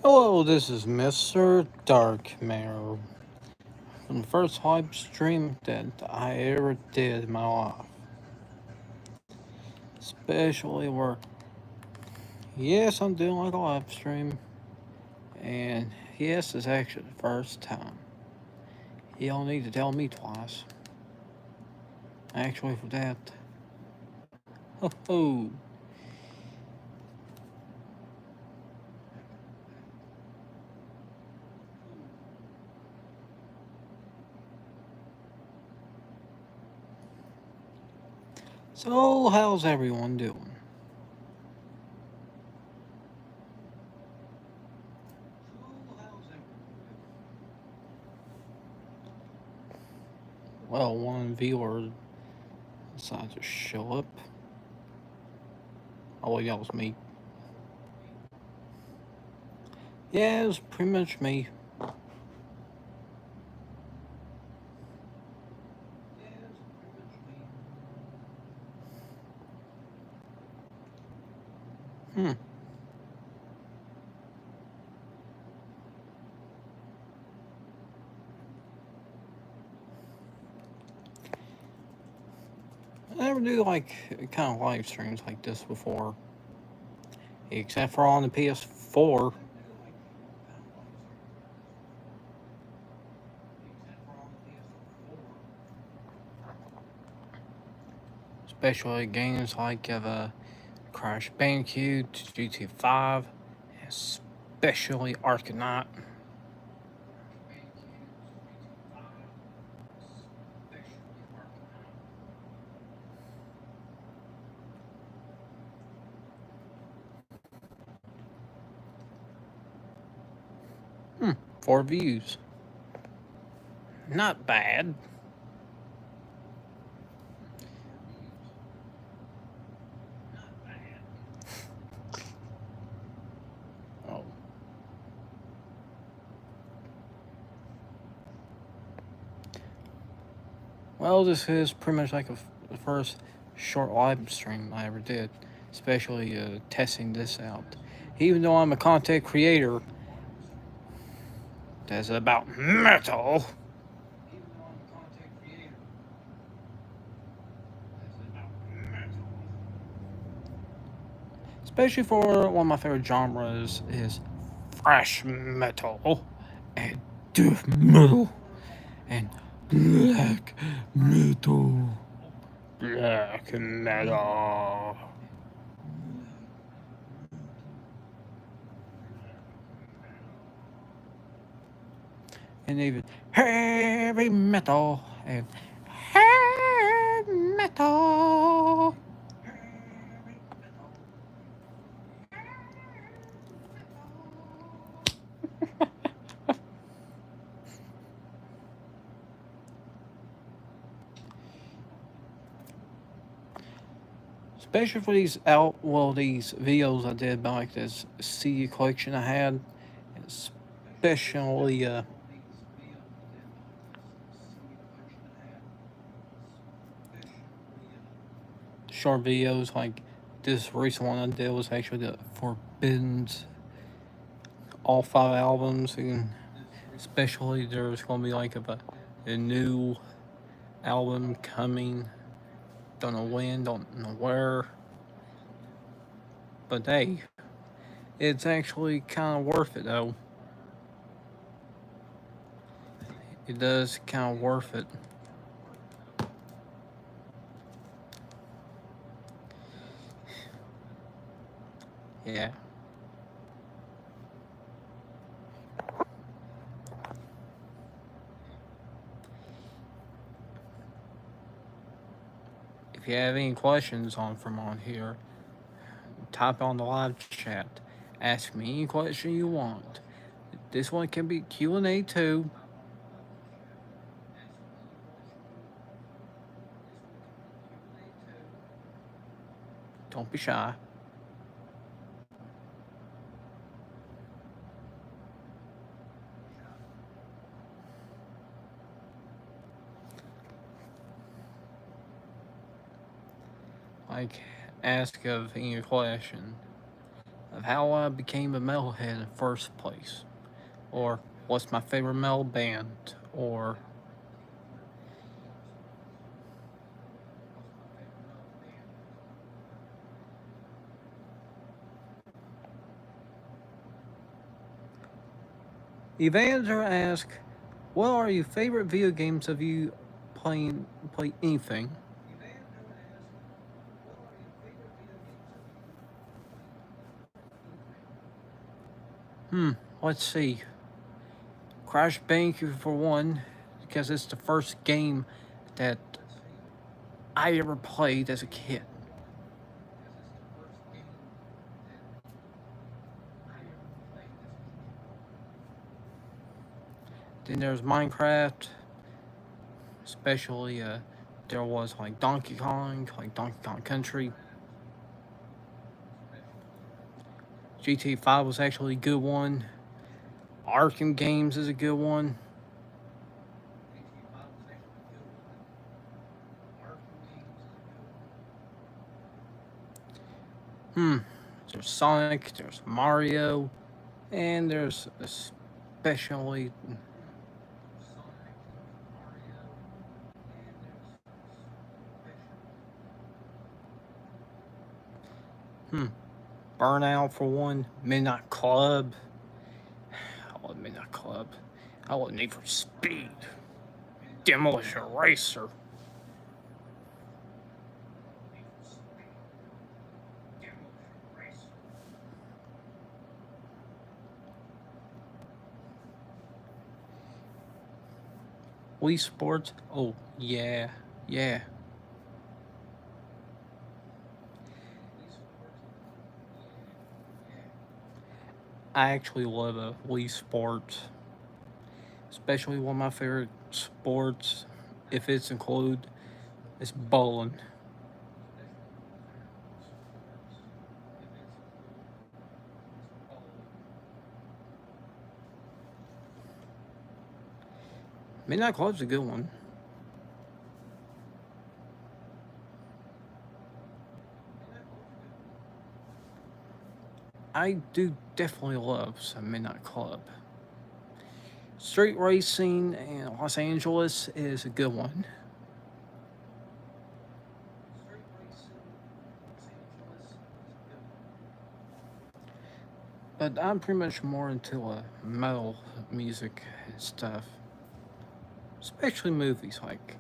Hello, this is Mr. Darkmare from the first live stream that I ever did in my life. Especially where, yes, I'm doing like a live stream, and yes, it's actually the first time. You don't need to tell me twice. Actually, for that, ho ho. So, how's everyone doing? Well, one viewer decided to show up. Oh, yeah, it was me. Yeah, it was pretty much me. Hmm. I never do like kind of live streams like this before, except for on the PS4. Especially games like Crash Bandicoot, GTA 5, especially Arcanine. Hmm, 4 views. Not bad. Oh. Well, this is pretty much like the first short live stream I ever did, especially testing this out. Even though I'm a content creator that's about metal, especially for one of my favorite genres is thrash metal and death metal and black metal. Black metal. And even heavy metal and heavy metal. Especially for these videos I did about like this CD collection I had, especially short videos like this recent one I did was actually the Forbidden all 5 albums, and especially there's gonna be like a new album coming. Don't know when, don't know where, but hey, it's actually kind of worth it though. It does kind of worth it. Yeah. If you have any questions on here, type on the live chat. Ask me any question you want. This one can be Q&A too. Don't be shy. Like, ask of any question. of how I became a metalhead in the first place, or what's my favorite metal band, or Evander asks, what are your favorite video games of you play anything? Let's see. Crash Bandicoot for one, because it's the first game that I ever played as a kid. Then there's Minecraft, especially there was like Donkey Kong Country. GTA 5 was actually a good one. Arkham Games is a good one. There's Sonic, there's Mario, and there's especially Burnout for one, Midnight Club. I love Midnight Club. I love Need for Speed, Demolition Racer. Wii Sports. Oh yeah, yeah. I actually love a Wii Sports, especially one of my favorite sports, if it's included, is bowling. Midnight Club's a good one. I do definitely love some Midnight Club. Street racing in Los Angeles is a good one. But I'm pretty much more into metal music and stuff, especially movies like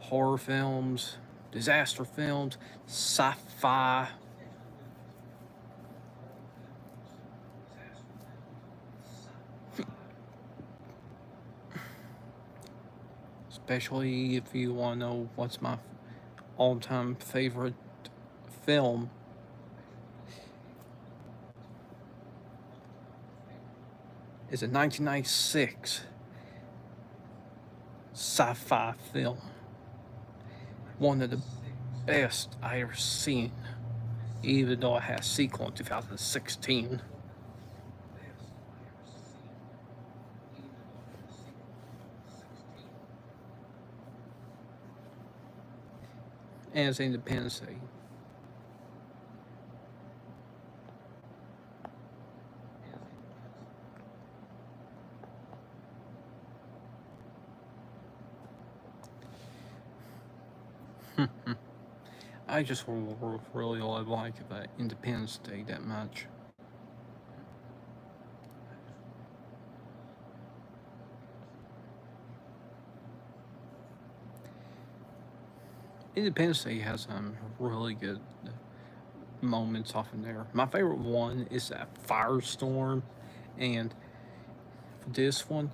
horror films, disaster films, sci-fi. Especially if you want to know what's my all-time favorite film. Is a 1996 sci-fi film. One of the best I ever seen, even though it had a sequel in 2016. And it's Independence Day. I just really like about Independence Day that much. Independence Day has some really good moments off in there. My favorite one is that firestorm, and for this one,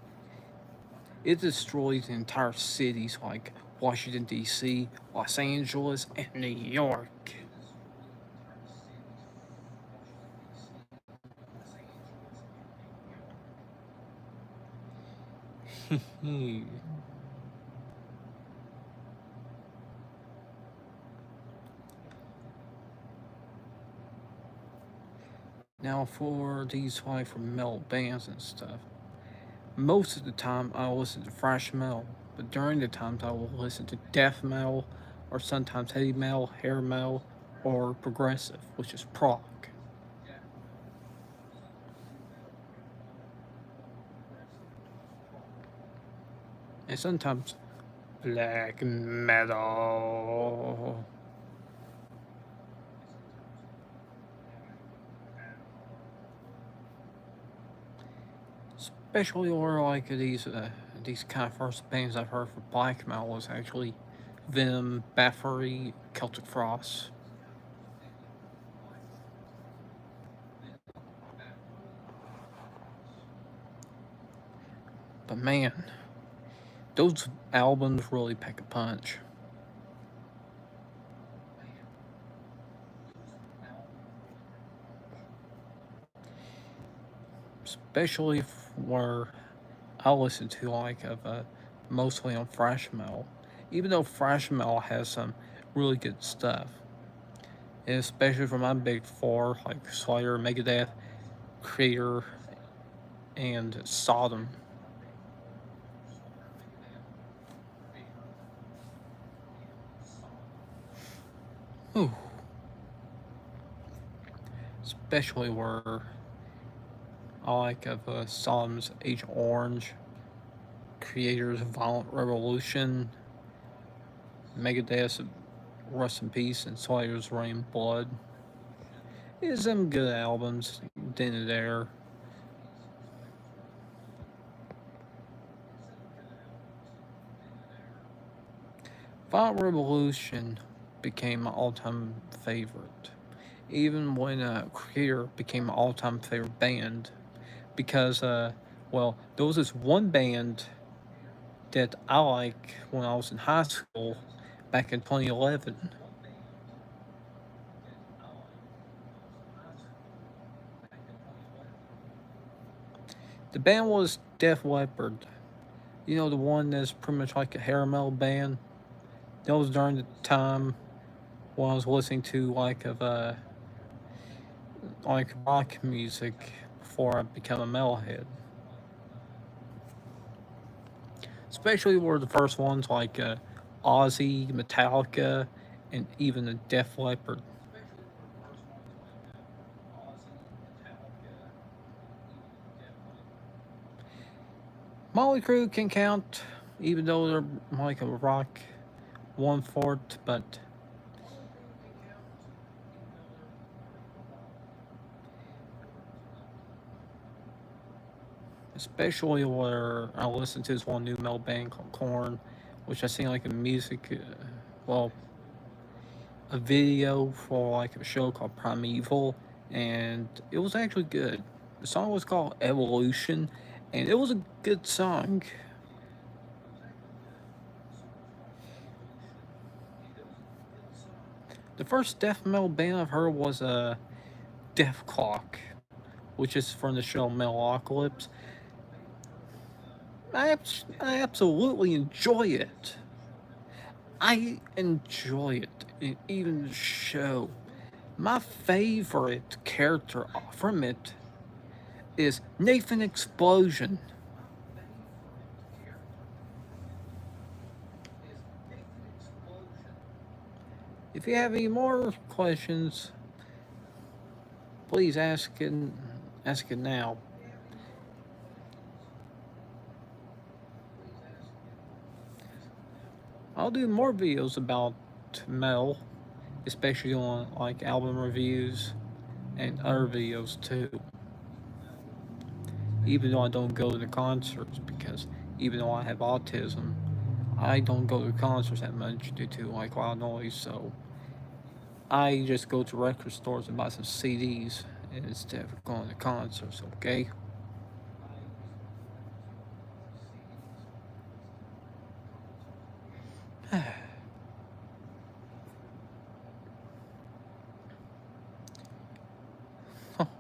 it destroys the entire cities like Washington D.C., Los Angeles, and New York. Now for these like from metal bands and stuff. Most of the time I listen to thrash metal, but during the times I will listen to death metal, or sometimes heavy metal, hair metal, or progressive, which is prog. and sometimes black metal. Especially where like these kind of first bands I've heard for black metal was actually Venom, Bathory, Celtic Frost. But man, those albums really pack a punch. Especially where I listen to like of mostly on thrash metal. Even though thrash metal has some really good stuff, and especially for my big four like Slayer, Megadeth, Creator, and Sodom. Ooh. Especially where I like of Sodom's Agent Orange, Creator's Violent Revolution, Megadeth's Rust in Peace, and Slayer's Rain Blood. Is some good albums, then and there. Violent Revolution became my all-time favorite, even when Creator became my all-time favorite band, because well, there was this one band that I like when I was in high school back in 2011. The band was Def Leppard. You know, the one that's pretty much like a hair metal band. That was during the time when I was listening to like rock music before I became a metalhead. Especially were the first ones like Ozzy, Metallica, and even the Def Leppard. Molly Crew can count, even though they're like a rock one fourth, but especially where I listened to this one new metal band called Korn, which I seen like a music, well, a video for like a show called Primeval, and it was actually good. The song was called Evolution, and it was a good song. The first death metal band I've heard was Death Clock, which is from the show Metalocalypse. I absolutely enjoy it. I enjoy it, and even the show. My favorite character from it is Nathan Explosion. If you have any more questions, please ask it now. I'll do more videos about metal, especially on like album reviews and other videos too. Even though I don't go to the concerts, because even though I have autism, I don't go to concerts that much due to like loud noise. So I just go to record stores and buy some CDs instead of going to concerts. Okay.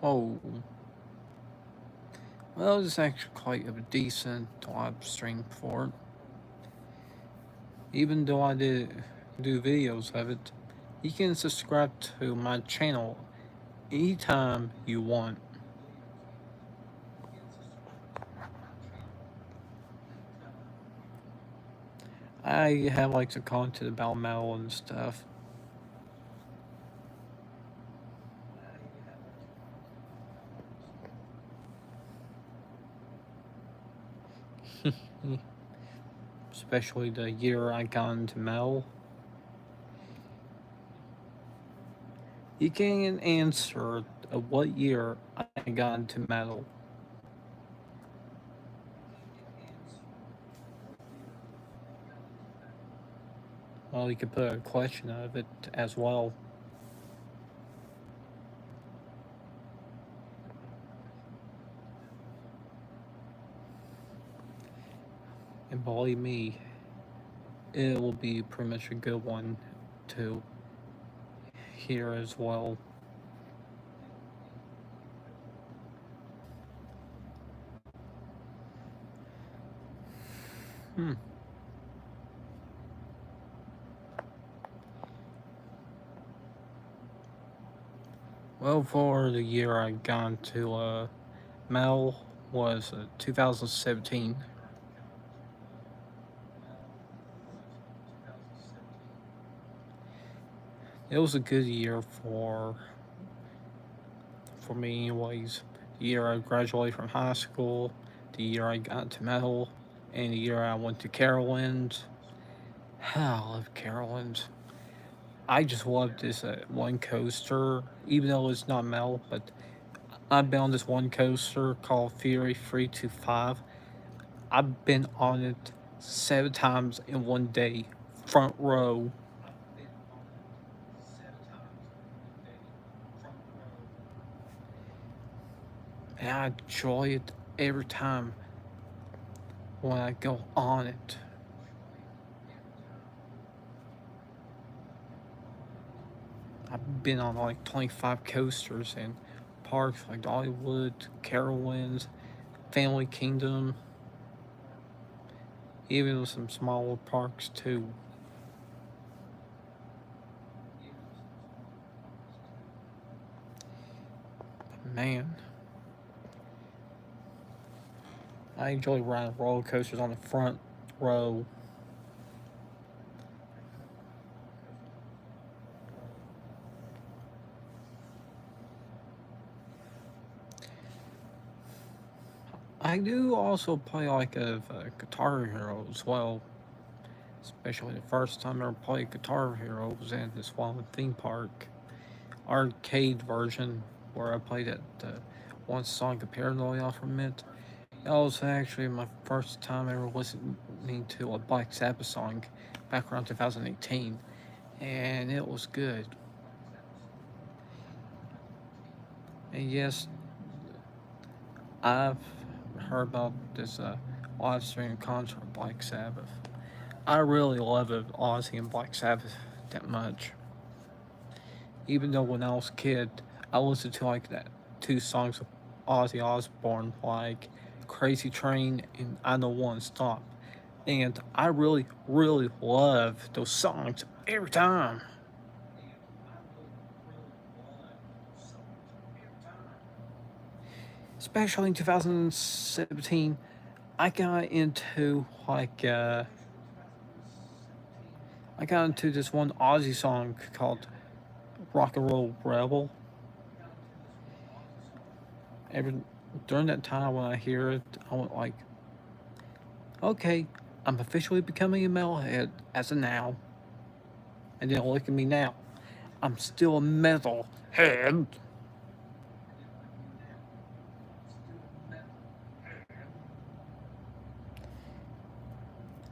Oh, well, it's actually quite a decent live stream for it. Even though I did do videos of it, you can subscribe to my channel anytime you want. I have like some content about metal and stuff. especially the year I got into metal. You can answer what year I got into metal. Well, you could put a question of it as well. And believe me, it will be pretty much a good one to hear as well. Hmm. Well, for the year I got into metal was 2017. It was a good year for me, anyways. The year I graduated from high school, the year I got into metal, and the year I went to Carolyn's. I love Carolyn's. I just love this one coaster, even though it's not metal, but I've been on this one coaster called Fury 325. I've been on it 7 times in one day, front row. And I enjoy it every time when I go on it. I've been on like 25 coasters in parks like Dollywood, Carowinds, Family Kingdom, even some smaller parks too. But man, I enjoy riding roller coasters on the front row. I do also play like a Guitar Hero as well. Especially the first time I ever played Guitar Hero was in this one theme park arcade version where I played it one song of Paranoia from it. That was actually my first time ever listening to a Black Sabbath song back around 2018, and it was good. And yes, I've heard about this live stream concert of Black Sabbath. I really love it, Ozzy and Black Sabbath that much. Even though when I was a kid, I listened to like that 2 songs of Ozzy Osbourne, like Crazy Train and I Know One Stop. And I really, really love those songs every time. Especially in 2017, I got into I got into this one Ozzy song called Rock and Roll Rebel. Every During that time when I hear it, I went like, okay, I'm officially becoming a metalhead as of now. And then look at me now. I'm still a metalhead.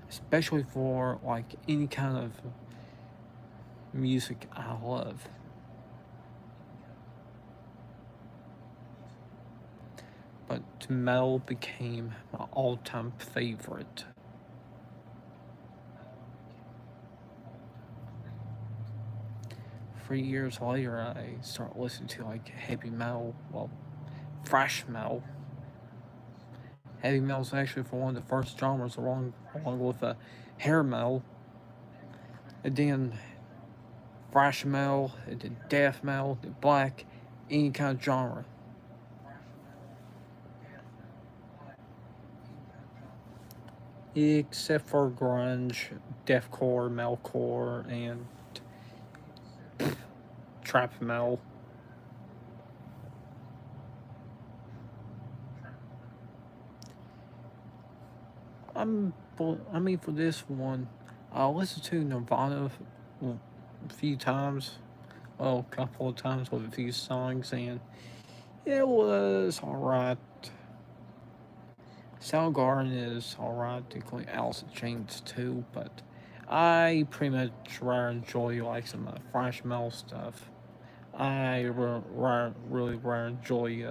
Especially for like any kind of music I love. But metal became my all-time favorite. 3 years later, I started listening to like heavy metal, well, thrash metal. Heavy metal is actually for one of the first genres, along with hair metal, and then thrash metal, and then death metal, then black, any kind of genre. Except for grunge, deathcore, metalcore, and trap metal. I'm for this one, I listened to Nirvana a few times, well, a couple of times with a few songs, and it was alright. Soundgarden is alright, including Alice in Chains too, but I pretty much rather enjoy like some thrash metal stuff. I really rather enjoy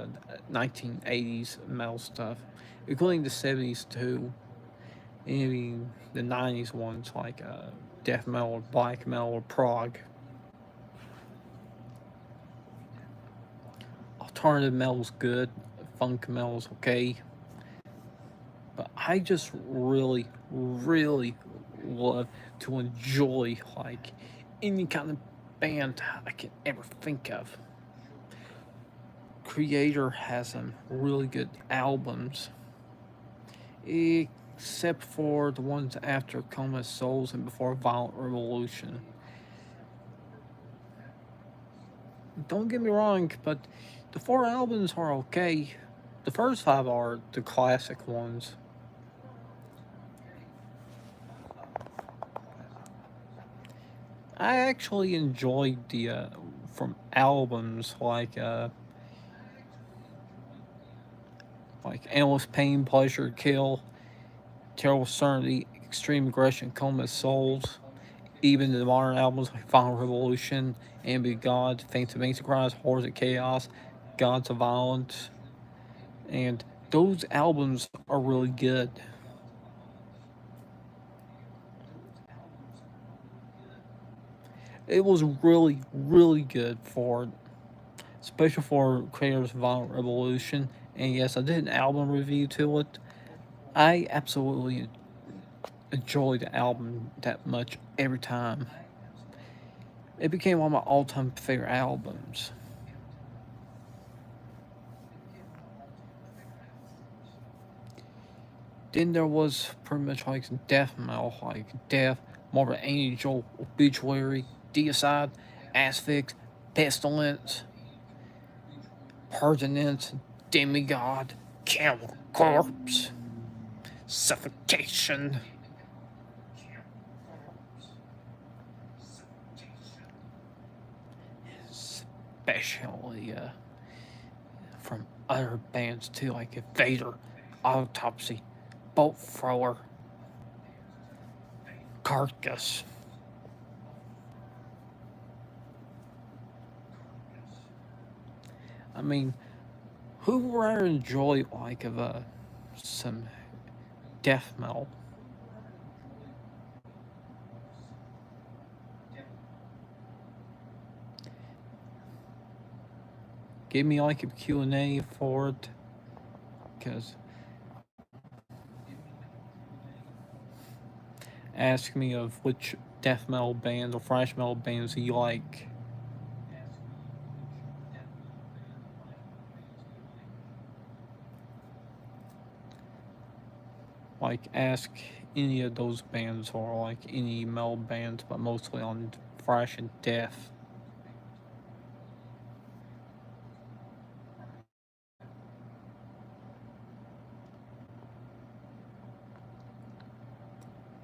1980s metal stuff, including the 70s too. Maybe the 90s ones like death metal, or black metal, or prog. Alternative metal's good, funk metal's okay, but I just really love to enjoy like any kind of band I can ever think of. Creator has some really good albums, except for the ones after Coma Souls and before Violent Revolution. Don't get me wrong, but the 4 albums are okay. The first 5 are the classic ones. I actually enjoyed the from albums like Endless Pain, Pleasure, Kill, Terrible Serenity, Extreme Aggression, Coma Souls. Even the modern albums like Final Revolution, Ambient God, Faints of Antichrist, Horrors of Chaos, Gods of Violence, and those albums are really good. It was really good for, especially for creators of Violent Revolution. And yes, I did an album review to it. I absolutely enjoy the album that much every time. It became one of my all-time favorite albums. Then there was pretty much like some death metal, like Death, Morbid Angel, Obituary, Deicide, Asphyx, Pestilence, Pertinence, Demigod, Camel Corpse, Suffocation. Especially from other bands too, like Vader, Autopsy, Bolt Thrower, Carcass. I mean, who would rather enjoy like of some death metal? Give me like a Q&A for it, because ask me of which death metal bands or thrash metal bands you like. Like ask any of those bands or like any metal bands, but mostly on thrash and death.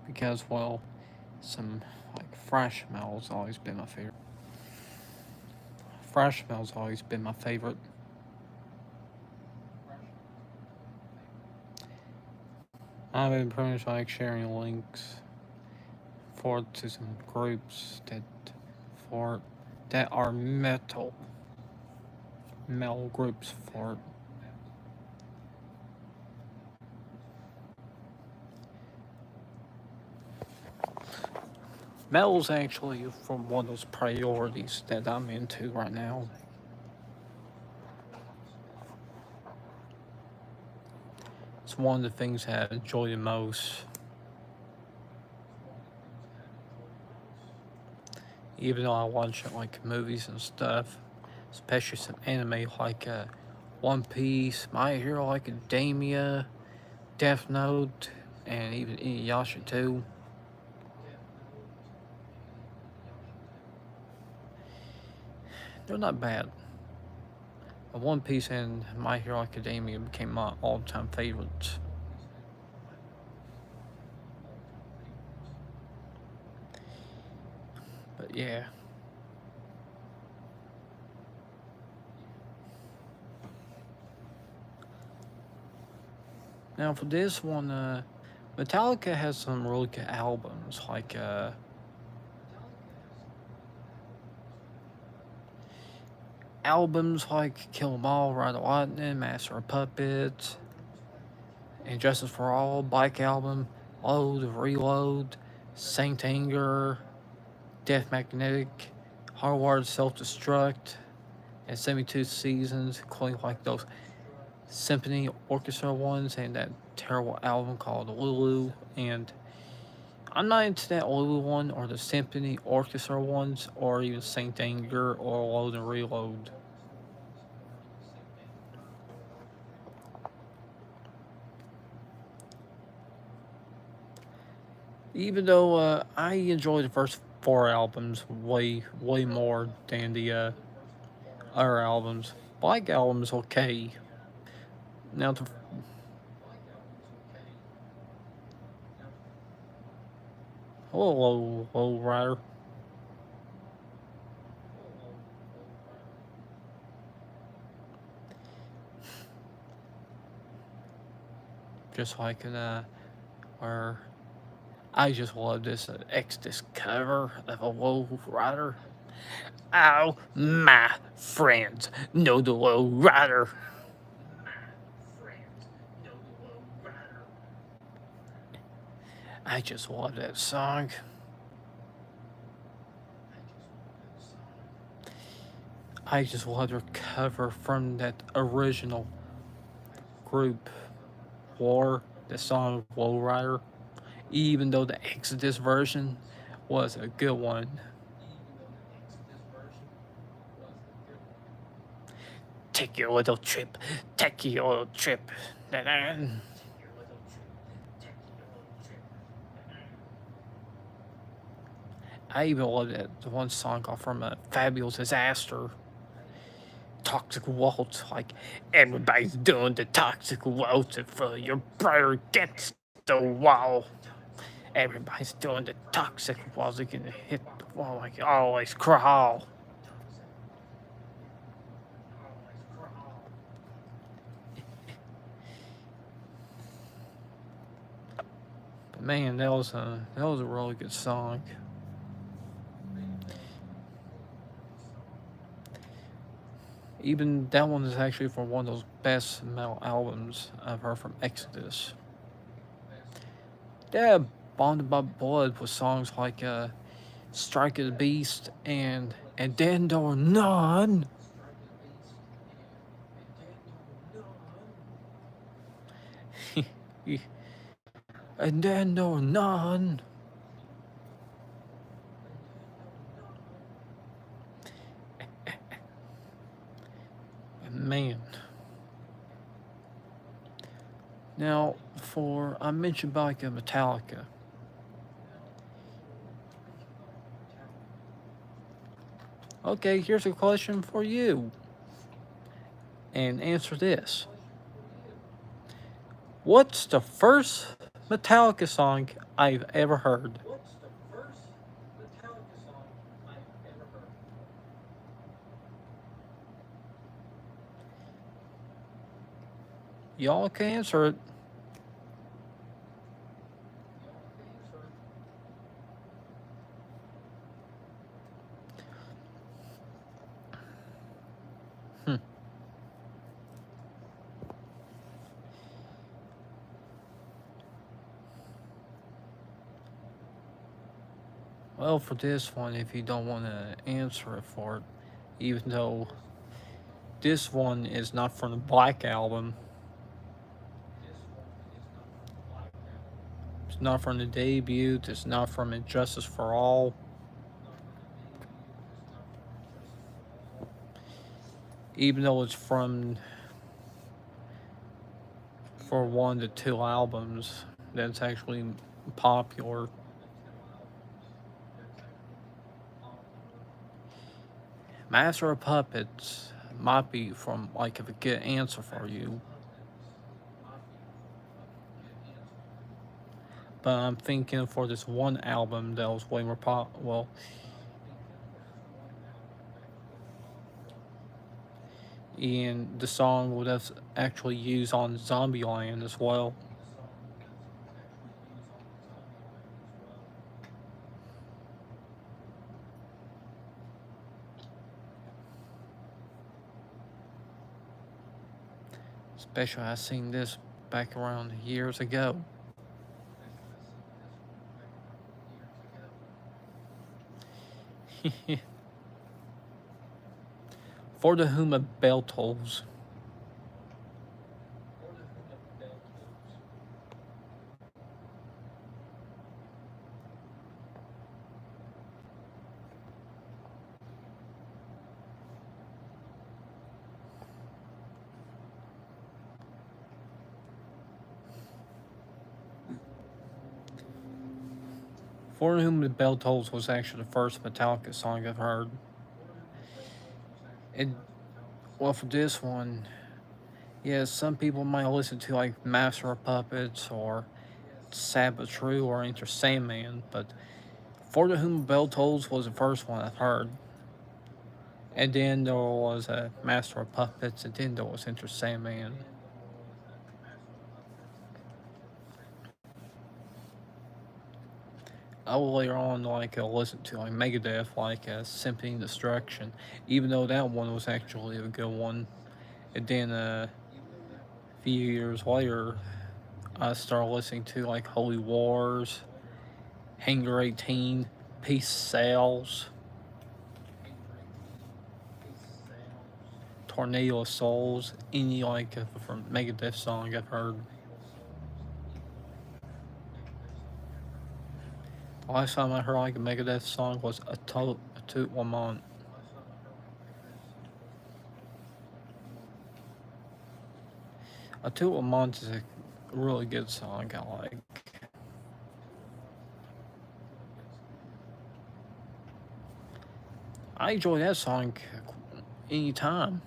Because, well, some like thrash metal's always been my favorite. Thrash metal's always been my favorite. I've been pretty much like sharing links for to some groups that are metal groups for it. Metal's actually from one of those priorities that I'm into right now. It's one of the things that I enjoy the most. Even though I watch like movies and stuff, especially some anime like One Piece, My Hero Academia, Death Note, and even Inuyasha too. They're not bad. One Piece and My Hero Academia became my all-time favorites. But yeah. Now for this one, Metallica has some really good albums, like Kill 'Em All, Ride the Lightning, Master of Puppets, and Justice for All, Black Album, Load, Reload, Saint Anger, Death Magnetic, Hardwired Self Destruct, and 72 Seasons, including like those symphony orchestra ones and that terrible album called Lulu. And I'm not into that Lulu one or the symphony orchestra ones or even Saint Anger or Load and Reload. Even though I enjoy the first 4 albums way more than the other albums. Black Album is okay. Now the hello, low rider. Just like in where I just love this Exodus cover of a low rider. Oh, my friends know the low rider. I just love that song. I just love their cover from that original group, War, the song Lowrider. Even though the Exodus version was a good one. Take your little trip, take your little trip. I even love that one song off from Fabulous Disaster. Toxic Waltz, like everybody's doing the toxic waltz in front of your brother against the wall. Everybody's doing the toxic waltz, they can hit the wall like you always crawl. But man, that was a really good song. Even that one is actually from one of those best metal albums I've heard from Exodus. They have Bonded by Blood with songs like Strike of the Beast and Then or None. And Then or None. Man. Now, I mentioned like Metallica. Okay, here's a question for you. And answer this. What's the first Metallica song I've ever heard? Y'all can answer it. Well, for this one, if you don't want to answer it for it, even though this one is not from the Black Album, it's not from the debut, it's not from Injustice for All. Even though it's for one of the 2 albums that's actually popular. Master of Puppets might be from like if a good answer for you. But I'm thinking for this one album that was way more and the song was actually used on Zombieland as well. Especially I seen this back around years ago. For the whom a bell tolls. For whom the bell tolls was actually the first Metallica song I've heard. And well, for this one, yeah, some people might listen to like Master of Puppets or Sabbath True or Enter Sandman, but For the Whom the Bell Tolls was the first one I've heard. And then there was a Master of Puppets, and then there was Enter Sandman. I will later on like listen to like Megadeth, like Symphony of Destruction, even though that one was actually a good one. And then a few years later, I started listening to like Holy Wars, Hangar 18, Peace Sales, Tornado of Souls, any like from Megadeth song I've heard. The last time I heard like a Megadeth song was a Tout Lamont. A Tout Lamont is a really good song I like. I enjoy that song anytime.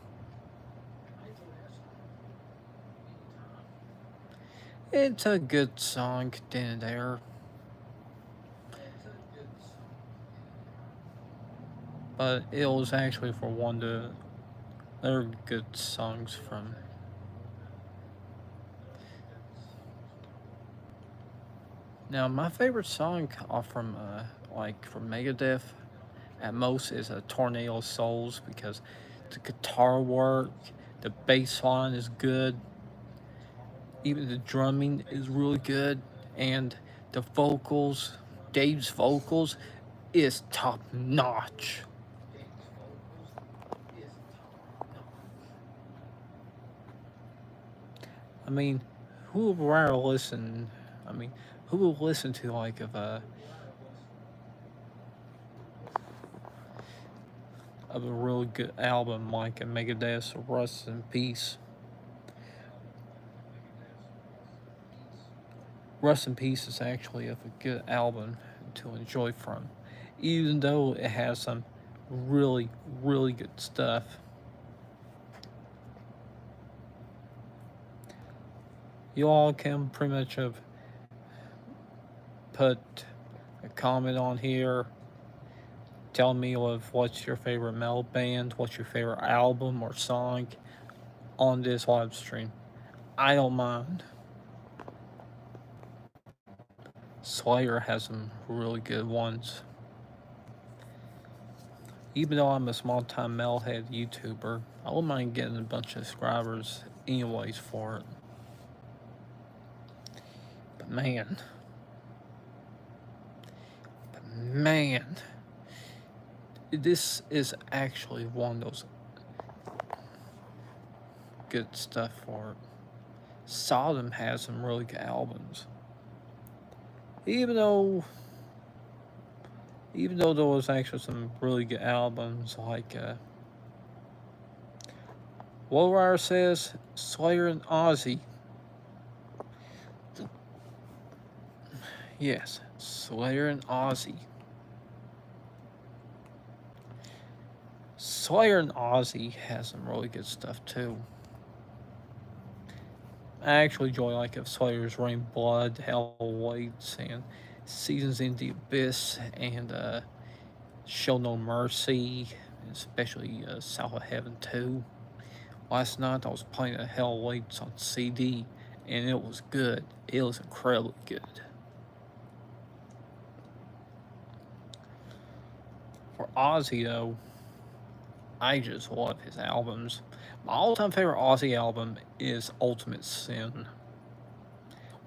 It's a good song, then and there. But it was actually for one of the other good songs from. Now, my favorite song from Megadeth at most is a Tornado of Souls because the guitar work, the bass line is good, even the drumming is really good, and the vocals, Dave's vocals, is top notch. I mean, who would rather listen? I mean, who will listen to like of a really good album like a Megadeth's Rust in Peace? Rust in Peace is actually a good album to enjoy from, even though it has some really, really good stuff. You all can pretty much have put a comment on here telling me of what's your favorite metal band, what's your favorite album or song on this live stream. I don't mind. Slayer has some really good ones. Even though I'm a small time metalhead YouTuber, I wouldn't mind getting a bunch of subscribers anyways for it. But man, this is actually one of those good stuff for it. Sodom has some really good albums. Even though there was actually some really good albums like Wollrider says Slayer and Ozzy. Yes, Slayer and Ozzy. Slayer and Ozzy has some really good stuff too. I actually enjoy like if Slayer's Rain Blood, Hell Waits, and Seasons in the Abyss, and Show No Mercy, especially South of Heaven 2. Last night I was playing the Hell Waits on CD, and it was good. It was incredibly good. For Ozzy, though, I just love his albums. My all-time favorite Ozzy album is Ultimate Sin.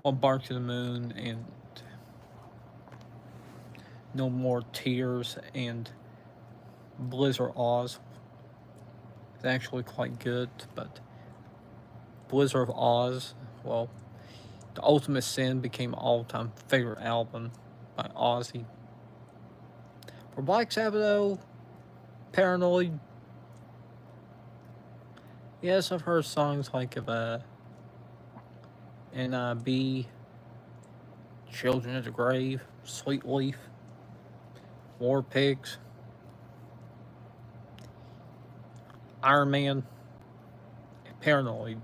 On Bark to the Moon and No More Tears and Blizzard Oz is actually quite good, but Blizzard of Oz, well, The Ultimate Sin became my all-time favorite album by Ozzy. For Black Sabbath, though, Paranoid. Yes, I've heard songs like N.I.B., Children of the Grave, Sweet Leaf, War Pigs, Iron Man, and Paranoid.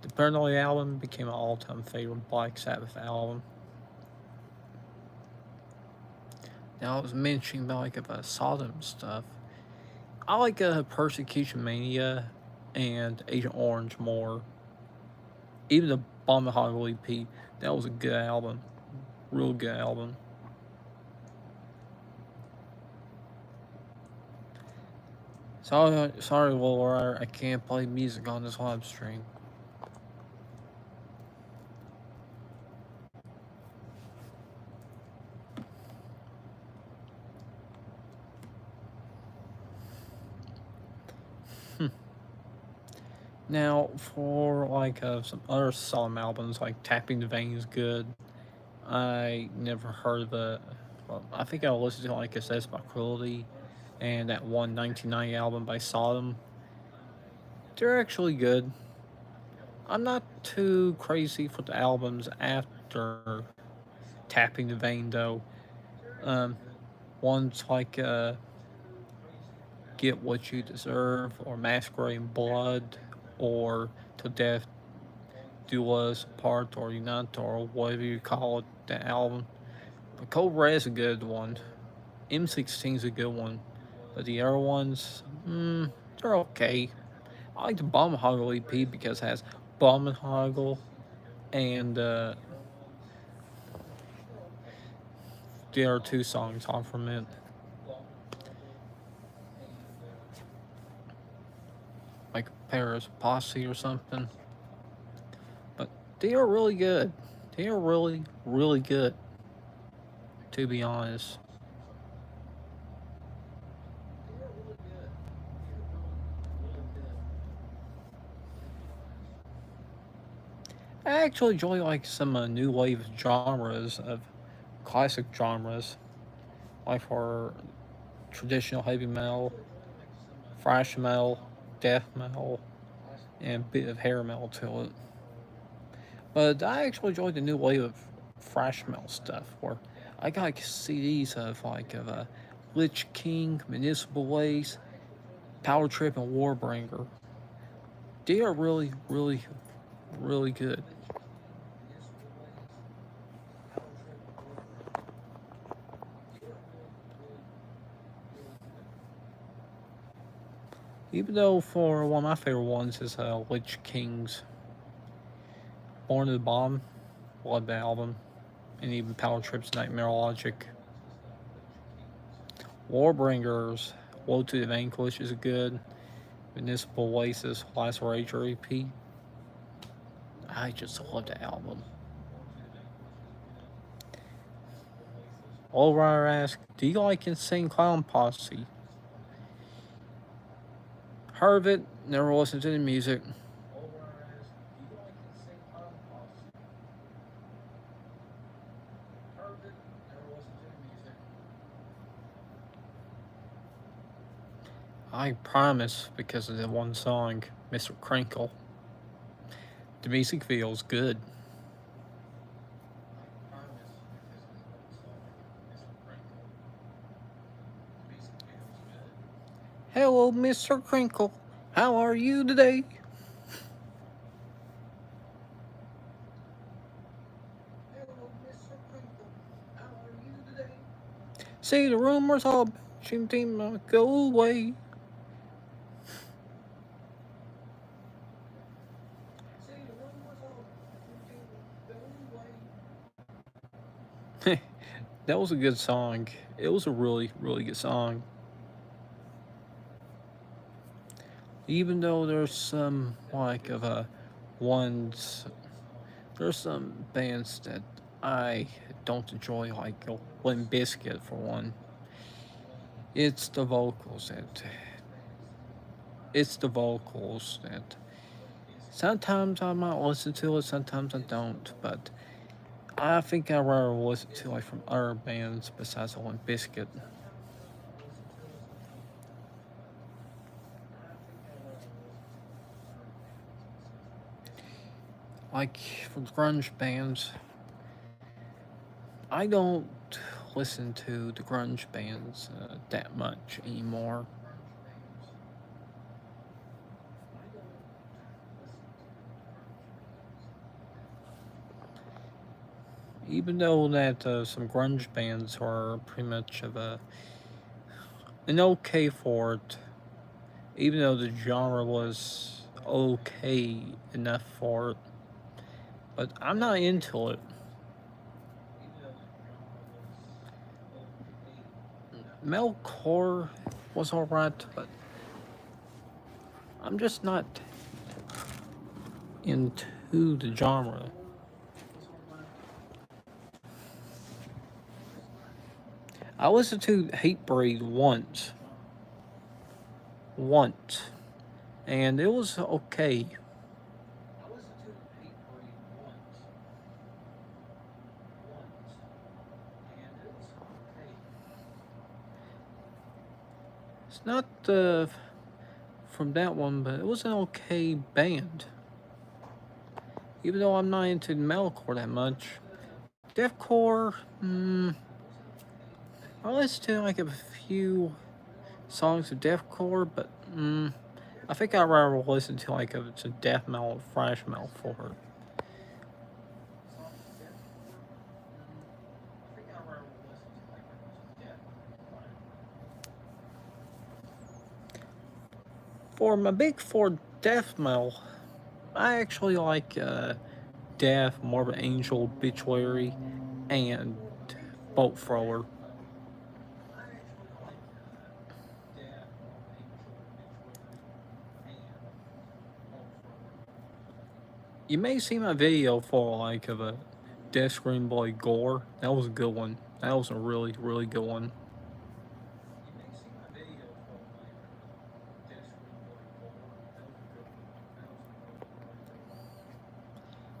The Paranoid album became my all-time favorite Black Sabbath album. Now I was mentioning about Sodom stuff. I like Persecution Mania and Agent Orange more. Even the Bomb the Hog EP, that was a good album. Real good album. Sorry, Laura, I can't play music on this live stream. Now, for some other Solemn albums, like Tapping the Vein is good. I never heard of it. Well, I think I listened to Assess by Cruelty and that one 1990 album by Sodom. They're actually good. I'm not too crazy for the albums after Tapping the Vein, though. Ones Get What You Deserve, or Masquerade in Blood, or Till Death Do Us Part, or Unite, or whatever you call it, that album. But Cold Red is a good one. M16 is a good one. But the other ones, they're okay. I like the Baumhagel EP because it has Baumhagel and the other two songs off from it. Like Paris Posse or something. But they are really good. They are really, really good. To be honest. I actually enjoy some new wave genres of classic genres, like for traditional heavy metal, thrash metal, death metal, and a bit of hair metal to it. But I actually enjoy the new wave of thrash metal stuff, where I got CDs of Lich King, Municipal Waste, Power Trip, and Warbringer. They are really, really, really good. Even though for one of my favorite ones is Lich King's Born to the Bomb, love the album, and even Power Trip's Nightmare Logic. Warbringer's Woe to the Vanquish is good. Municipal Waste's Last Rager EP. I just love the album. Oliver asks, do you like Insane Clown Posse? Heard of it, never listened to the music. I promise, because of the one song, Mr. Crinkle. The music feels good. Hello, Mr. Crinkle. How are you today? See, the rumors all about Jim Team go away. That was a good song. It was a really, really good song. Even though there's some like of a ones, there's some bands that I don't enjoy, like Limp Bizkit for one. It's the vocals that it's the vocals that sometimes I might listen to it, sometimes I don't, but I think I'd rather listen to like from other bands besides Limp Bizkit. Like for grunge bands, I don't listen to the grunge bands that much anymore. Even though that some grunge bands are pretty much of an okay for it, even though the genre was okay enough for it, but I'm not into it. Metalcore was alright, but I'm just not into the genre. I listened to Hatebreed once, and it was okay. It's not from that one, but it was an okay band. Even though I'm not into metalcore that much, deathcore, I listened to like a few songs of deathcore, but I think I'd rather listen to like if it's a death metal, thrash metal for her. For my big four death metal, I actually like Death, Morbid Angel, Obituary, and Bolt Thrower. You may see my video for like of a Death Screenplay Gore. That was a good one. That was a really, really good one.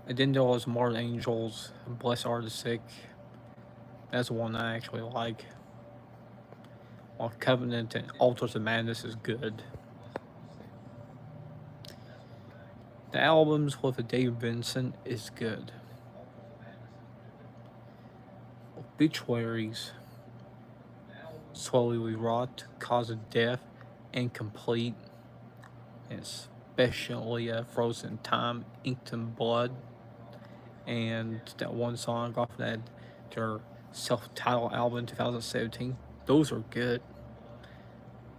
I didn't know it was Morbid Angels, Bless Are the Sick. That's the one I actually like. While Covenant and Altars of Madness is good. The albums with Dave Vincent is good. Obituaries, Slowly We Rot, Cause of Death, Incomplete, especially Frozen Time, Inked in Blood, and that one song off that their self-titled album in 2017. Those are good.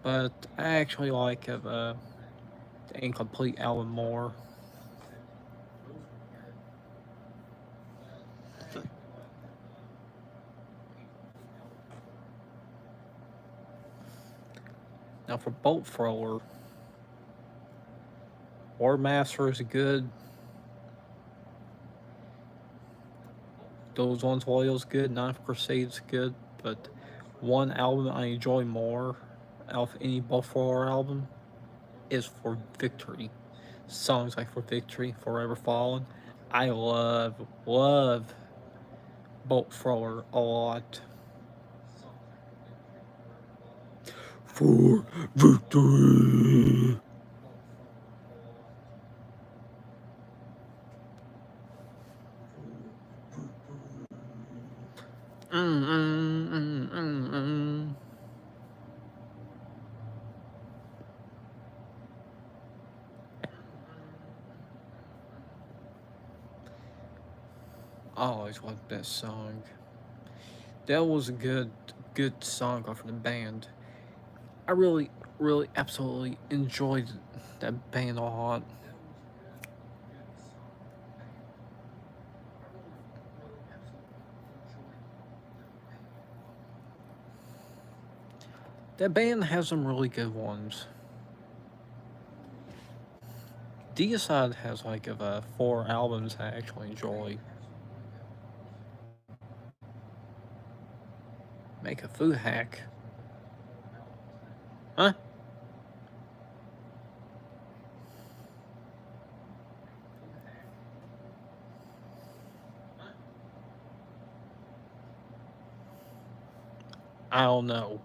But I actually like the Incomplete album more. Now for Bolt Thrower, War Master is good. Those Ones Loyal's good. Ninth Crusade's good. But one album I enjoy more out of any Bolt Thrower album is For Victory. Songs like For Victory, Forever Fallen. I love Bolt Thrower a lot. For Victory! Mm, mm, mm, mm, mm. I always liked that song. That was a good song off of the band. I really, really, absolutely enjoyed that band a lot. That band has some really good ones. Deicide has like of 4 albums I actually enjoy. Make a food hack. Huh? I don't know.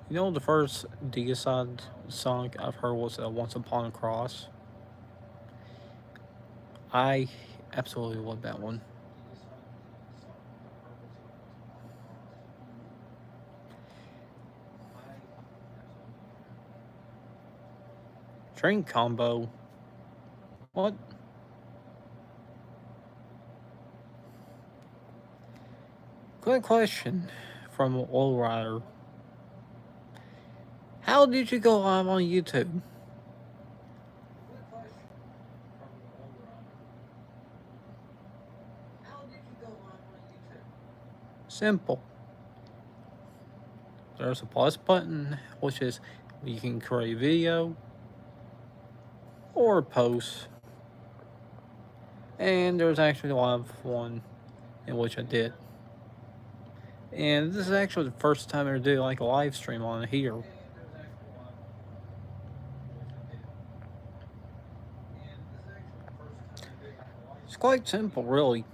You know, the first Deicide song I've heard was Once Upon a Cross. I absolutely love that one. Drink combo. What? Good question from Oil Rider. How did you go live on YouTube? Simple. There's a plus button, which is you can create video or post. And there's actually a live one in which I did. And this is actually the first time I ever did like a live stream on here. It's quite simple, really.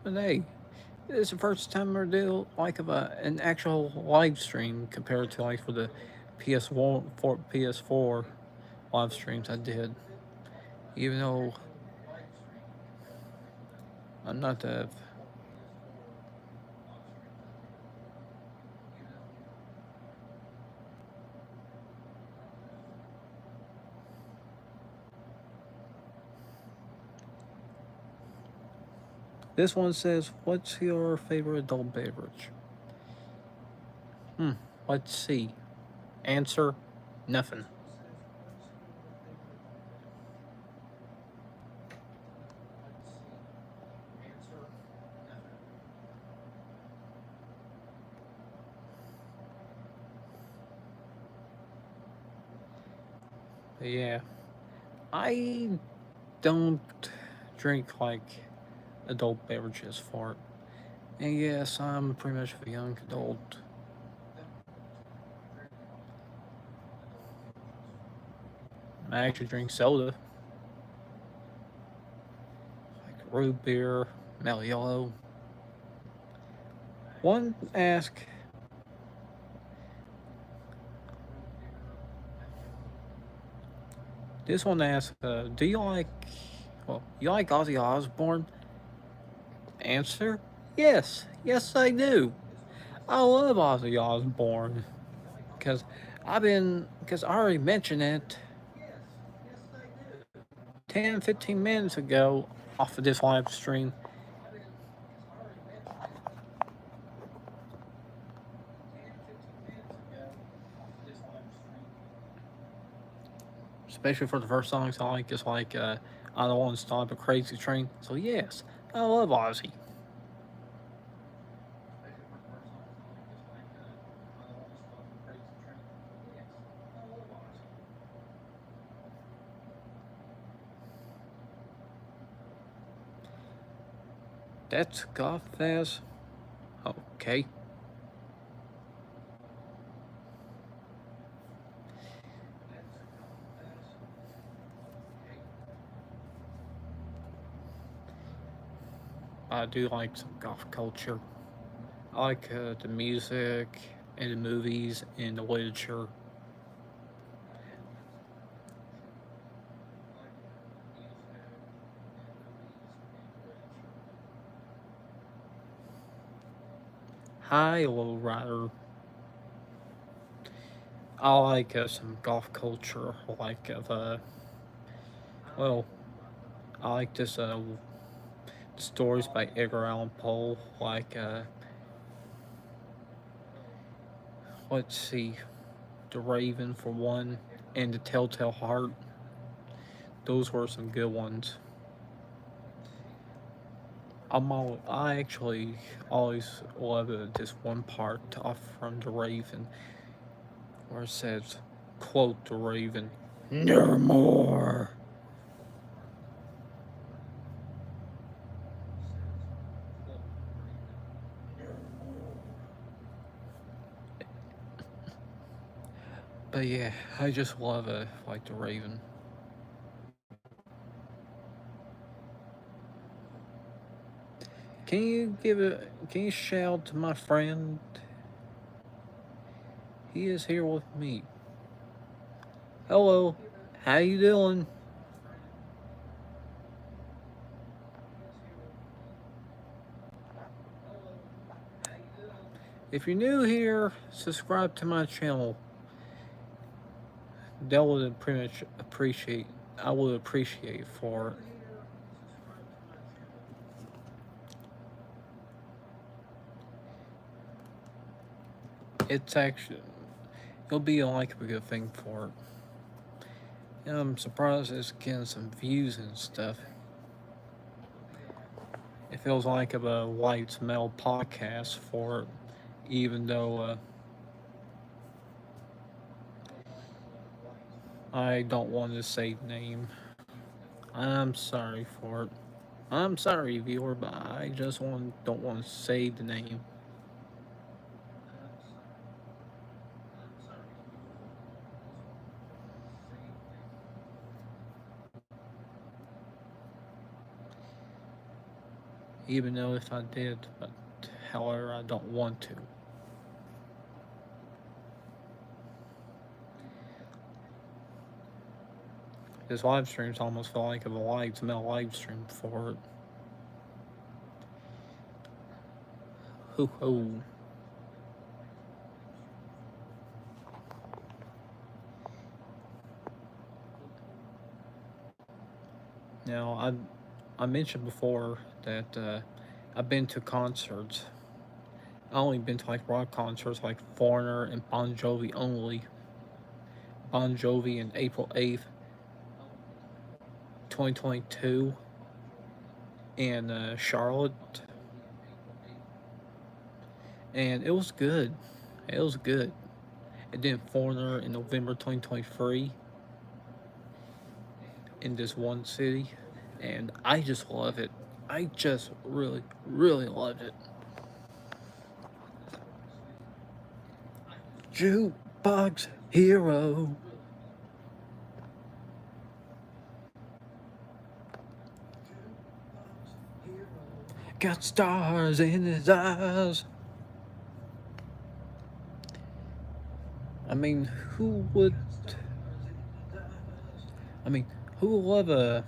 But hey, it's the first time I ever did like an actual live stream compared to like for the PS4 live streams I did. Even though I'm not the This one says, "What's your favorite adult beverage?" Let's see. Answer: nothing. But yeah, I don't drink like adult beverages for it. And yes, I'm pretty much a young adult. I actually drink soda, like root beer, Mellow Yellow. One ask, this one asks, do you like, well, you like Ozzy Osbourne? Answer: yes, yes I do. I love Ozzy Osbourne because because I already mentioned it 10, 15 minutes ago off of this live stream. Especially for the first songs I like, is like I Don't Want to Stop a Crazy Train. So yes, I love Ozzy. That's Godfest. Okay. I do like some goth culture. I like the music and the movies and the literature. Hi, Low Rider. I like some goth culture, like well, I like this stories by Edgar Allan Poe, like let's see, The Raven for one, and The Telltale Heart. Those were some good ones. I actually always love this one part off from the Raven where it says, quote the Raven, "Nevermore." But yeah, I just love like the Raven. Can you shout to my friend? He is here with me. Hello, how you doing? If you're new here, subscribe to my channel. That would pretty much appreciate. I would appreciate for. It's actually it'll be like a good thing for it. And I'm surprised it's getting some views and stuff. It feels like a white male podcast for it, even though I don't want to say the name. I'm sorry for it. I'm sorry, viewer, but I just don't want to say the name. Even though if I did, but however, I don't want to. This live streams almost feel like a live male live stream for it. Hoo hoo. Now, I mentioned before that I've been to concerts. I only been to like rock concerts like Foreigner and Bon Jovi only. Bon Jovi in April 8th, 2022 in Charlotte. And it was good. It was good. And then Foreigner in November 2023 in this one city. And I just love it. I just really, really loved it. Jukebox Hero. Got stars in his eyes. I mean, who would? I mean, who would love a?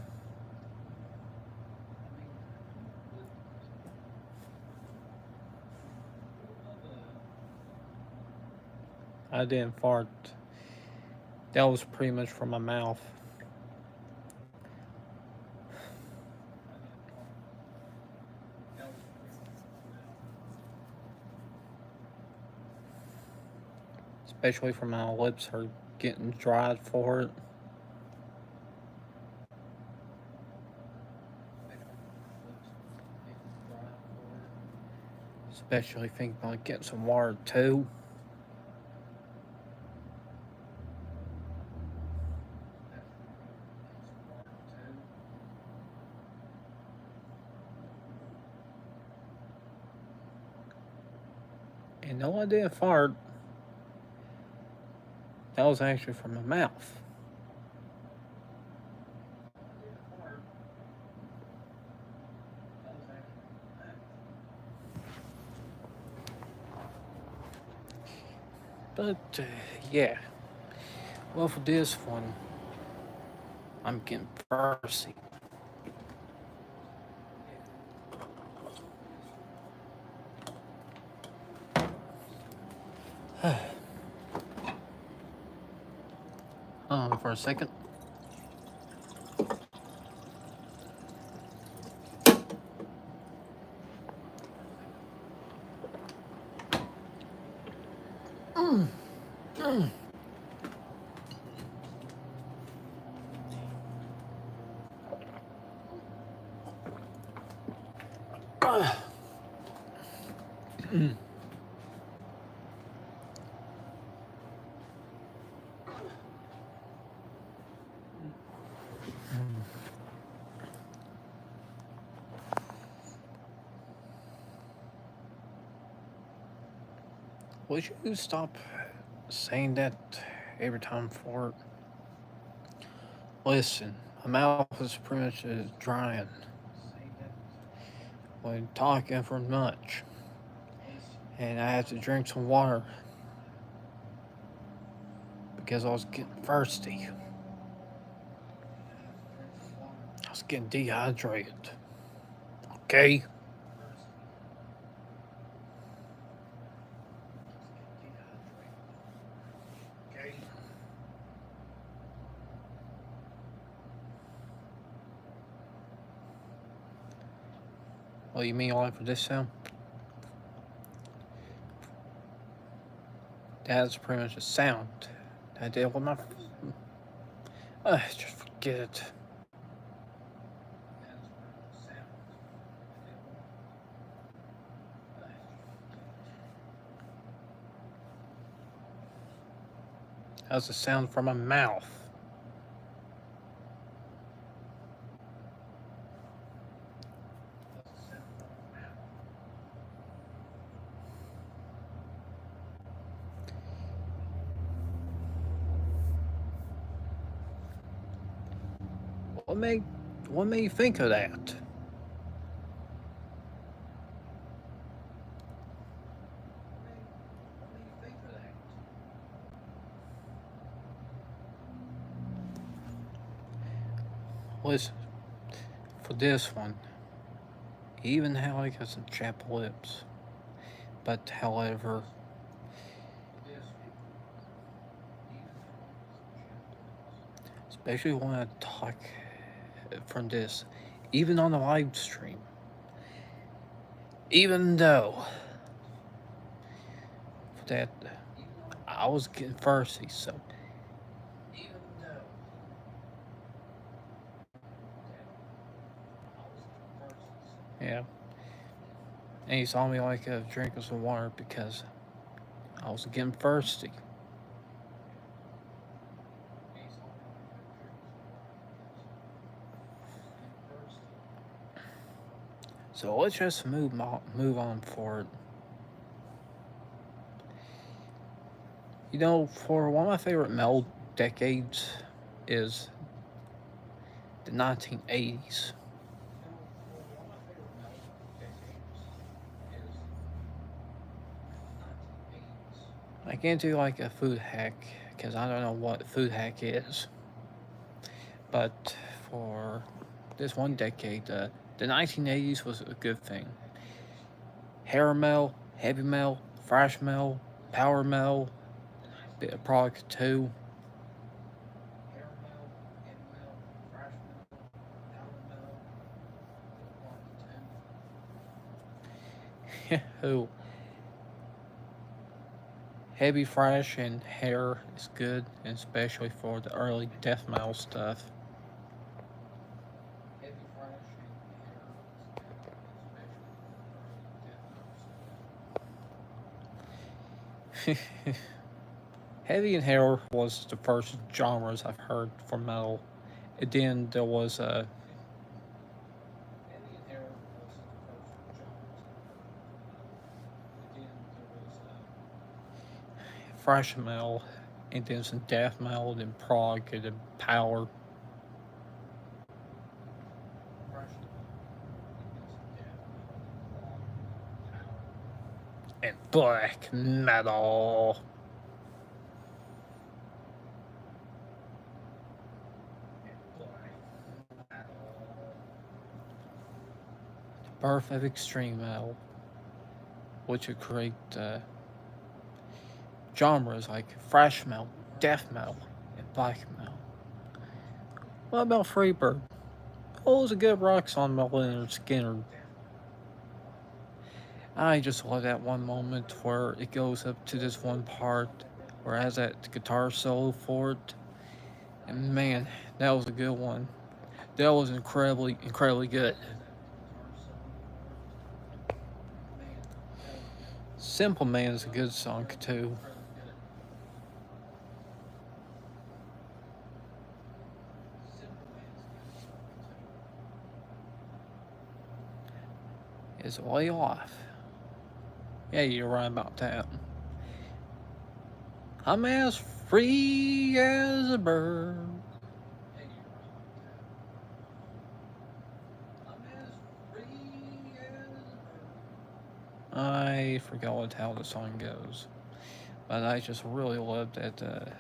I didn't fart. That was pretty much from my mouth. Especially from my lips are getting dried for it. Especially thinking about getting some water too. And no, I didn't fart. That was actually from my mouth. But yeah. Well, for this one, I'm getting thirsty. For a second. Would you stop saying that every time for it? Listen, my mouth is pretty much drying when talking for much, and I had to drink some water because I was getting thirsty. I was getting dehydrated. Okay? Oh, you mean like for this sound? That's pretty much a sound I did with my. Just forget it. That's a sound from my mouth. What made what made you think of that? Listen, for this one, even how I got some chapped lips, but however, especially when I talk from this, even on the live stream, even though for that I was getting thirsty, so yeah. And he saw me like drinking some water because I was getting thirsty. So let's just move on forward. You know, for one of my favorite metal decades is the 1980s. I can't do like a food hack because I don't know what food hack is. But for this one decade, the 1980s was a good thing. Hair metal, heavy metal, thrash metal, power metal, bit of prog too. Who heavy thrash and hair is good, especially for the early death metal stuff. Heavy and hair was the first genres I've heard for metal. And then there was thrash metal, and then some death metal, then prog, and then power. And black metal. The birth of extreme metal, which would create genres like thrash metal, death metal, and black metal. What about Freebird? Oh, it was a good rock song by Leonard Skinner. I just love that one moment where it goes up to this one part where it has that guitar solo for it. And man, that was a good one. That was incredibly good. Simple Man is a good song too. It's way off. Yeah, you're right about that. I'm as free as a bird. I forgot how the song goes, but I just really loved that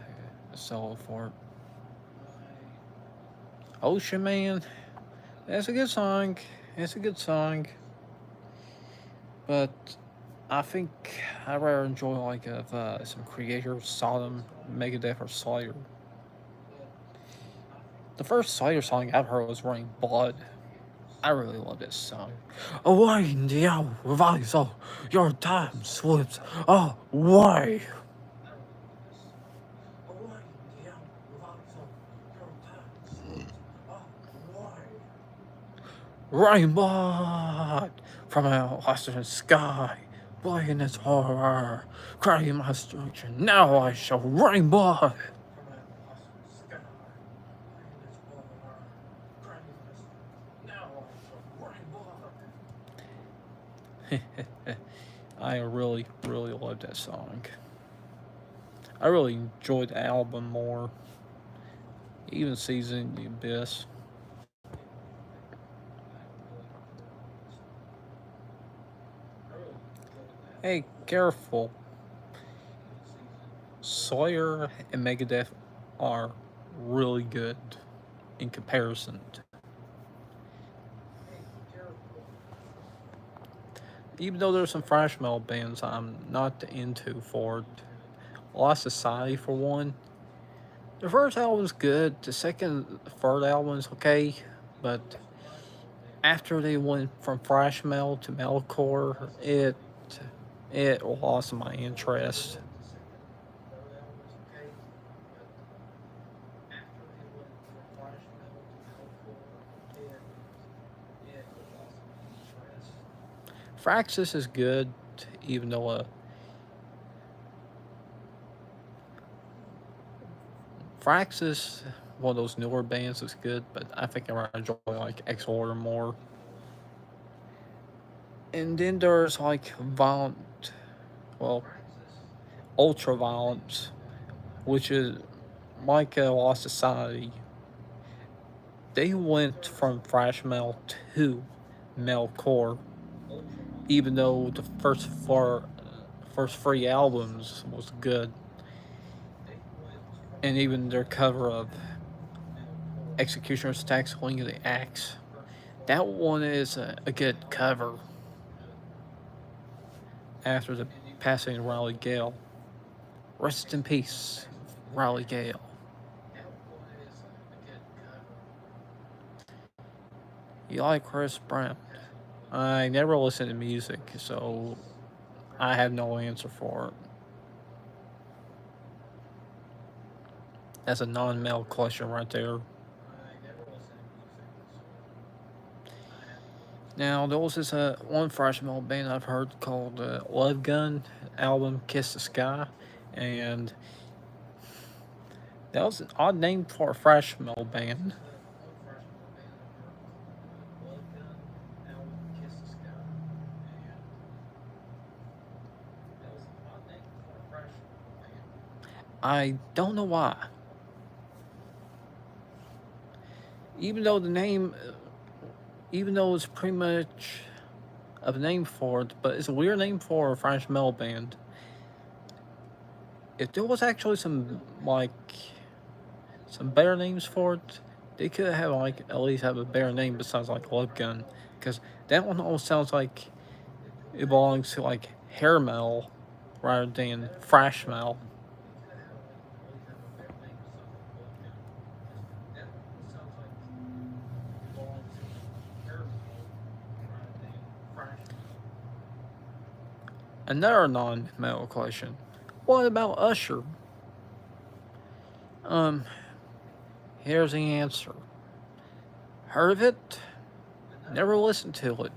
solo for it. Ocean Man, that's a good song. It's a good song, but I think I rather enjoy like some Creator, Sodom, Megadeth, or Slayer. The first Slayer song I've heard was Running Blood. I really love this song. Away in the hour of ISO, your time slips away. Rainbow from a western sky, blowing its horror, crying my destruction. Now I shall rainbow. I really, really love that song. I really enjoyed the album more, even Season the Abyss. Hey, careful. Sawyer and Megadeth are really good in comparison. Even though there's some thrash metal bands I'm not into for it. Lost Society for one. The first album's good. The second, third album's okay, but after they went from thrash metal to metalcore, it lost my interest. Fraxis is good, even though Fraxis, one of those newer bands, is good, but I think I enjoy like X Order more. And then there's like Violent, well, Ultra Violence, which is like Lost Society. They went from thrash metal to metalcore, even though the first three albums was good, and even their cover of Executioner's Attack, Link of the Axe, that one is a good cover. After the passing of Riley Gale, rest in peace, Riley Gale. You like Chris Brown? I never listen to music, so I have no answer for it. That's a non-male question right there. Now, there was this one thrash metal band I've heard called Love Gun, album Kiss the Sky, and that was an odd name for a thrash metal band. I don't know why. Even though the name, even though it's pretty much of a name for it, but it's a weird name for a thrash metal band. If there was actually some some better names for it, they could have like at least have a better name besides like Love Gun, because that one almost sounds like it belongs to like hair metal rather than thrash metal. Another non-metal question: what about Usher? Um, Here's the answer. Heard of it? Never listened to it.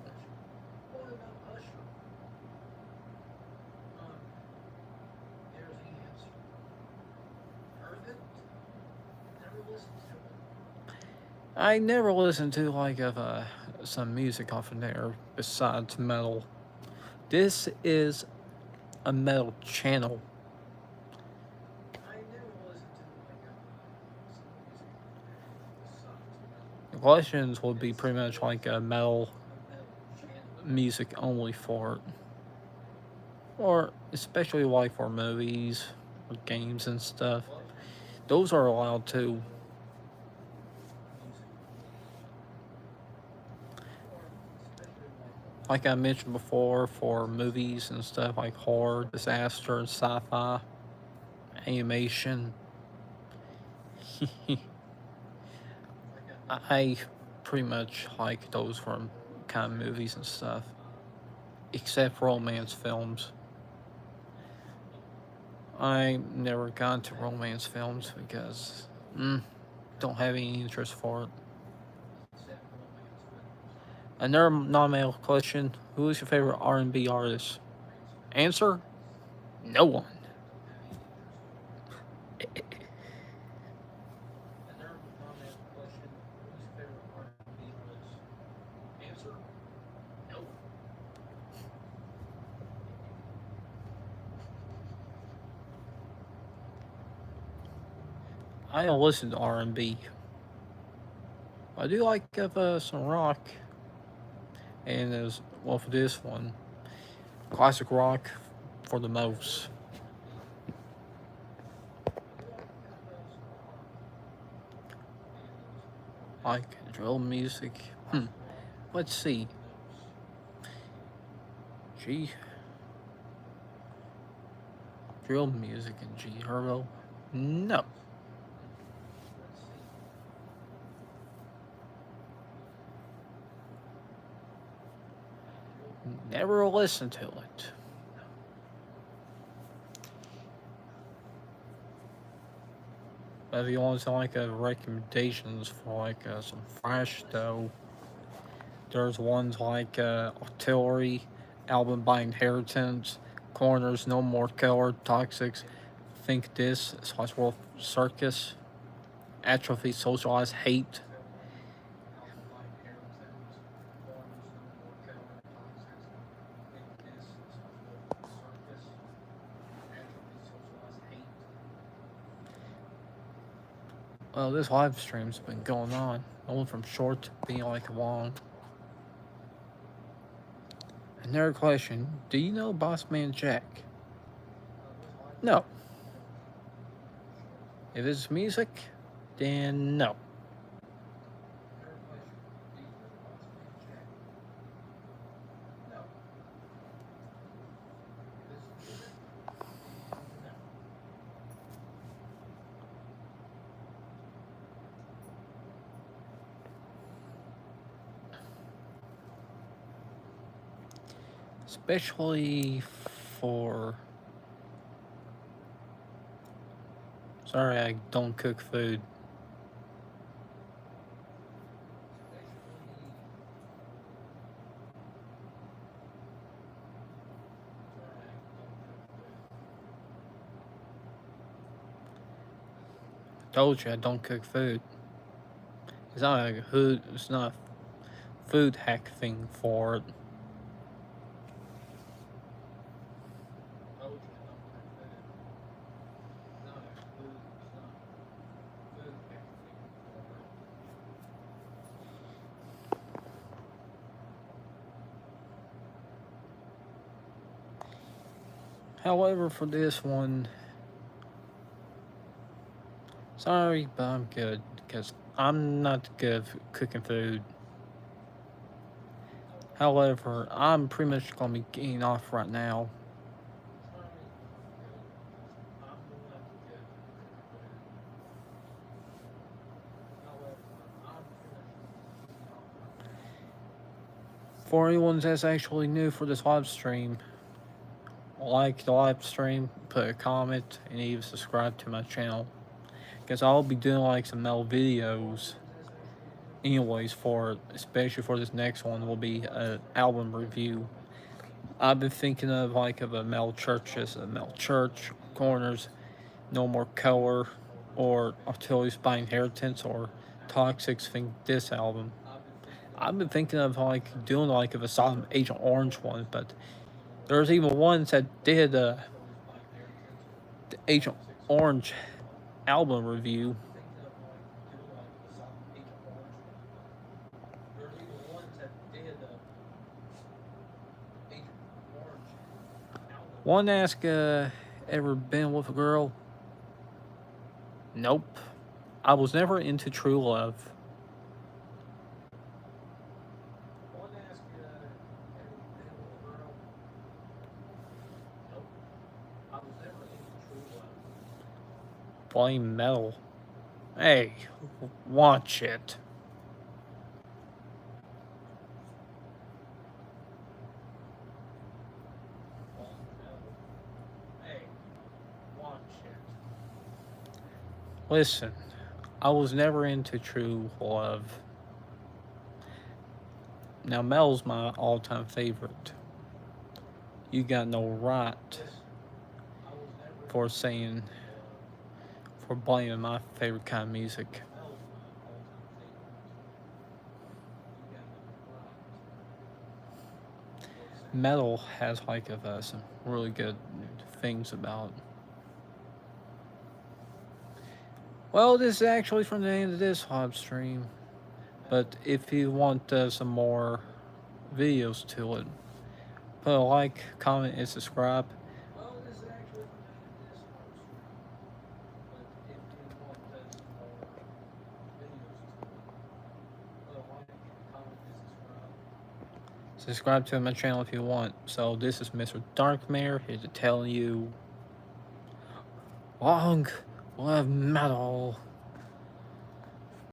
I never listened to like of some music off of there besides metal. This is a metal channel. The questions would be pretty much like a metal music only for it. Or especially like for movies or games and stuff. Those are allowed too. Like I mentioned before, for movies and stuff like horror, disaster, sci-fi, animation. I pretty much like those from kind of movies and stuff, except romance films. I never got into romance films because don't have any interest for it. Another non-mail question: who is your favorite R&B artist? Answer: no one. I don't listen to R&B. I do like some rock, and as well for this one, classic rock for the most. Like drill music. Let's see. G. Drill music and G Herbo? No. Never listened to it. But if you want some like recommendations for like some fresh though, there's ones like Artillery, Album by Inheritance, Corners, No More Color, Toxics, Think This, Slice World Circus, Atrophy, Socialized Hate. Well, this live stream's been going on. Going from short to being like long. Another question: do you know Boss Man Jack? No. If it's music, then no. Especially for. Sorry, I don't cook food. I told you I don't cook food. It's not a food. It's not a food hack thing for it. However, for this one, sorry, but I'm good because I'm not good at cooking food. However, I'm pretty much gonna be getting off right now. For anyone that's actually new for this live stream, like the live stream, put a comment, and even subscribe to my channel. Because I'll be doing like some metal videos anyways for it, especially for this next one will be an album review. I've been thinking of like of a metal church as a metal church, Corners, No More Color, or Artillery's by Inheritance, or Toxic's think this album. I've been thinking of like doing like a Asylum Agent Orange one, but there's even ones that did the Agent Orange album review. One ask, ever been with a girl? Nope. I was never into true love. Blame metal. Hey, watch it. Listen, I was never into true love. Now, Mel's my all-time favorite. You got no right for blaming my favorite kind of music. Metal has like some really good things about. Well, this is actually from the end of this live stream, but if you want some more videos to it, put a like, comment, and subscribe. Subscribe to my channel if you want. So this is Mr. Darkmare here to tell you, long live metal.